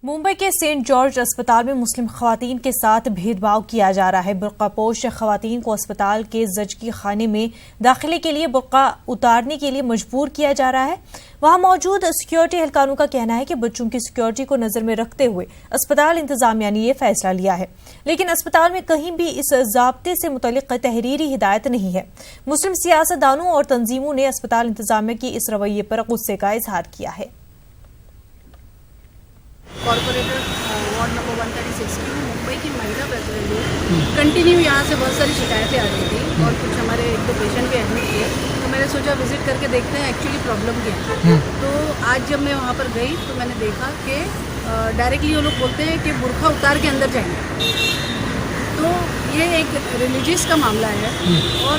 मुंबई के Saint George अस्पताल में मुस्लिम खवातीन के साथ भेदभाव किया जा रहा है। बुर्कापोश खवातीन को अस्पताल के जचगी खाने में दाखिले के लिए बुर्का उतारने के लिए मजबूर किया जा रहा है। वहां मौजूद सिक्योरिटी एहलकारों का कहना है कि बच्चों की सिक्योरिटी को नजर में रखते हुए अस्पताल इंतजामिया ने यह फैसला लिया है, लेकिन अस्पताल में कहीं भी इस जाब्ते से मुतल्लिक तहरीरी हिदायत नहीं है। मुस्लिम सियासतदानों और तंजीमों ने अस्पताल इंतजामिया के इस रवैये पर गुस्से का इजहार किया है। कॉर्पोरेटर वार्ड नंबर 136 की मुंबई की महिला प्रेसिडेंट हूँ। कंटिन्यू यहाँ से बहुत सारी शिकायतें आ रही थी और कुछ हमारे एक दो पेशेंट भी एडमिट थे, तो मैंने सोचा विजिट करके देखते हैं एक्चुअली प्रॉब्लम क्या है। तो आज जब मैं वहाँ पर गई तो मैंने देखा कि डायरेक्टली वो लोग बोलते हैं कि बुर्का उतार के अंदर जाएंगे। तो ये एक रिलीजियस का मामला है और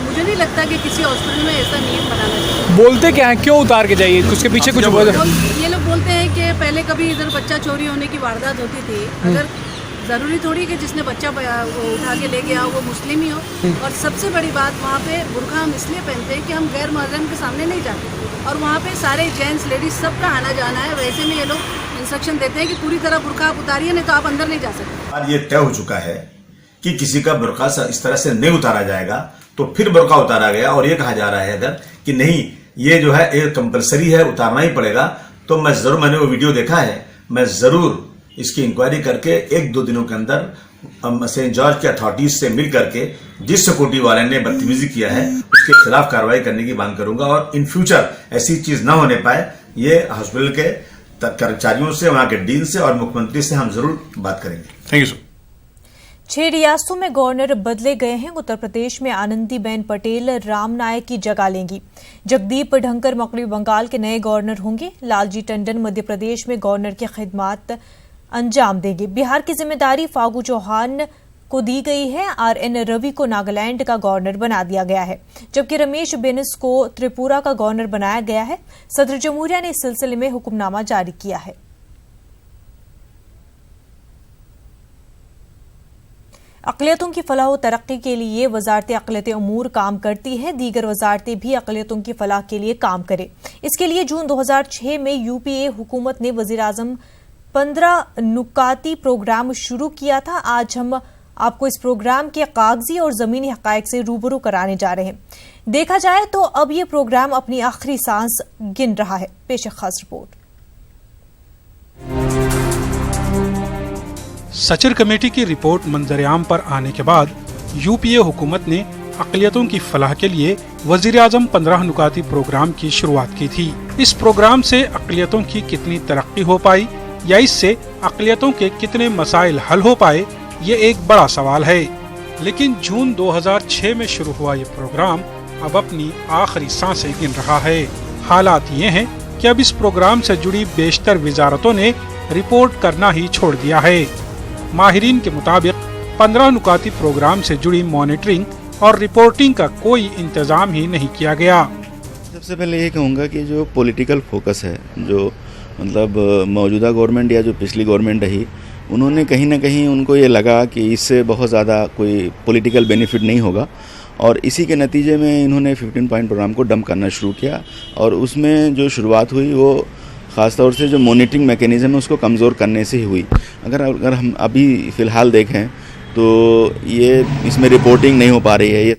मुझे नहीं लगता कि किसी हॉस्पिटल में ऐसा नियम बनाना चाहिए। बोलते क्या है, क्यों उतार के जाइए, उसके पीछे कुछ ये लोग बोलते हैं कि पहले कभी इधर बच्चा चोरी होने की वारदात होती थी। अगर ज़रूरी थोड़ी कि जिसने बच्चा उठा के ले गया वो मुस्लिम ही हो। और सबसे बड़ी बात, वहाँ पे बुर्का हम इसलिए पहनते हैं कि हम गैर मुहर्रम के सामने नहीं जाते, और वहाँ पे सारे जेंट्स लेडीज सबका आना जाना है। वैसे में ये लोग इंस्ट्रक्शन देते हैं कि पूरी तरह बुर्का आप उतारिए, नहीं तो आप अंदर नहीं जा सकते। और ये तय हो चुका है कि किसी का बुर्का इस तरह से नहीं उतारा जाएगा, तो फिर बुर्का उतारा गया और ये कहा जा रहा है अगर कि नहीं ये जो है ये कंपलसरी है, उतारना ही पड़ेगा, तो मैंने वो वीडियो देखा है, मैं जरूर इसकी इंक्वायरी करके 1-2 दिनों के अंदर सेंट जॉर्ज के अथॉरिटीज से मिल करके जिस सिक्योरिटी वाले ने बदतमीजी किया है उसके खिलाफ कार्रवाई करने की मांग करूंगा, और इन फ्यूचर ऐसी चीज न होने पाए, ये हॉस्पिटल के कर्मचारियों से, वहां के डीन से और मुख्यमंत्री से हम जरूर बात करेंगे। Thank you sir. 6 रियासतों में गवर्नर बदले गए हैं। उत्तर प्रदेश में आनंदीबेन पटेल राम नायक की जगह लेंगी। जगदीप धनखड़ मगरबी बंगाल के नए गवर्नर होंगे। लालजी टंडन मध्य प्रदेश में गवर्नर की खिदमत अंजाम देंगे। बिहार की जिम्मेदारी फागू चौहान को दी गई है। RN रवि को नागालैंड का गवर्नर बना दिया गया है, जबकि रमेश बेनिस को त्रिपुरा का गवर्नर बनाया गया है। सदर जमहूरिया ने इस सिलसिले में हुक्मनामा जारी किया है। अक़लियतों की फलाह व तरक्की के लिए वजारत अक़लियत उमूर काम करती है। दीगर वजारतें भी अक़लियतों की फलाह के लिए काम करें। इसके लिए जून 2006 में UPA हुकूमत ने वज़ीर-ए-आज़म 15 नुकाती प्रोग्राम शुरू किया था। आज हम आपको इस प्रोग्राम के कागजी और ज़मीनी हक़ाइक़ से रूबरू कराने जा रहे हैं। देखा जाए तो अब ये प्रोग्राम अपनी आखिरी सांस गिन रहा है। पेश खास रिपोर्ट। सचर कमेटी की रिपोर्ट मंजर-ए-आम पर आने के बाद UPA हुकूमत ने अक़लियतों की फलाह के लिए वज़ीर-ए-आज़म 15 नुकाती प्रोग्राम की शुरुआत की थी। इस प्रोग्राम से अक़लियतों की कितनी तरक्की हो पाई या इससे अक़लियतों के कितने मसाइल हल हो पाए, ये एक बड़ा सवाल है। लेकिन जून 2006 में शुरू हुआ ये प्रोग्राम अब अपनी आखिरी सांसें गिन रहा है। हालात ये हैं कि अब इस प्रोग्राम से जुड़ी बेशतर वजारतों ने रिपोर्ट करना ही छोड़ दिया है। माहिरीन के मुताबिक 15 नुकाती प्रोग्राम से जुड़ी मॉनिटरिंग और रिपोर्टिंग का कोई इंतजाम ही नहीं किया गया। सबसे पहले ये कहूँगा कि जो पॉलिटिकल फोकस है, जो मतलब मौजूदा गवर्नमेंट या जो पिछली गवर्नमेंट रही, उन्होंने कहीं ना कहीं उनको ये लगा कि इससे बहुत ज़्यादा कोई पॉलिटिकल बेनिफिट नहीं होगा, और इसी के नतीजे में इन्होंने 15 पॉइंट प्रोग्राम को डंप करना शुरू किया। और उसमें जो शुरुआत हुई वो ख़ासतौर से जो मॉनिटरिंग मैकेनिज़्म है उसको कमज़ोर करने से ही हुई। अगर हम अभी फ़िलहाल देखें तो ये इसमें रिपोर्टिंग नहीं हो पा रही है। ये